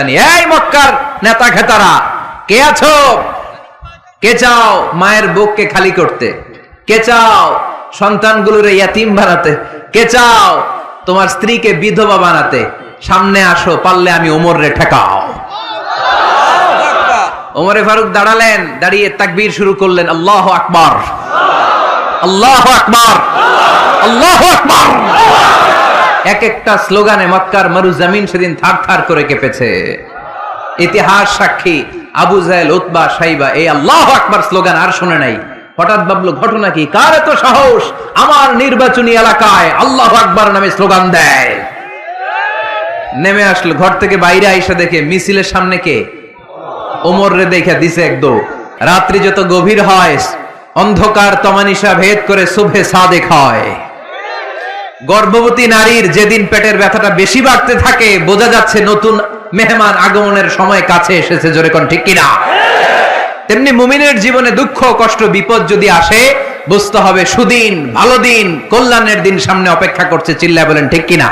এই মক্কার নেতা খেতারা কে আছো? কে চাও মায়ের বুককে খালি করতে? কে চাও সন্তানগুলোরে ইয়াতিম বানাতে? কে চাও তোমার স্ত্রীকে বিধবা বানাতে? সামনে আসো, পারলে আমি ওমরে ঠেকাও। ওমরে ফারুক দাঁড়ালেন, দাঁড়িয়ে তাকবীর শুরু করলেন, আল্লাহু আকবার, আল্লাহু আকবার, আল্লাহু আকবার। এক একটা স্লোগানে মক্কার মরুজমিন সেদিন থার থার করে কেঁপেছে। ইতিহাস সাক্ষী, আবু জাহেল, উতবা, সাইবা এই আল্লাহু আকবার স্লোগান আর শুনে নাই। হঠাৎ ভাবলো ঘটনা কি, কার এত সাহস আমার নির্বাচনী এলাকায় আল্লাহু আকবার নামে স্লোগান দেয়। নেমে আসলো, ঘর থেকে বাইরে আইসা দেখে মিছিলের সামনে কে? ওমর রে দেখে দিছে একদম। রাত্রি যত গভীর হয়, অন্ধকার তমানিসা ভেদ করে সুবহে সাদেক হয়। গর্ভবতী নারীর যেদিন পেটের ব্যথাটা বেশি বাড়তে থাকে, বোঝা যাচ্ছে নতুন মেহমান আগমনের সময় কাছে এসেছে। জোরে কোন ঠিক কিনা? তেমনি মুমিনের জীবনে দুঃখ, কষ্ট, বিপদ যদি আসে, বুঝতে হবে সুদিন, ভালো দিন, কল্যাণের দিন সামনে অপেক্ষা করছে। চিল্লায় বলেন ঠিক কিনা?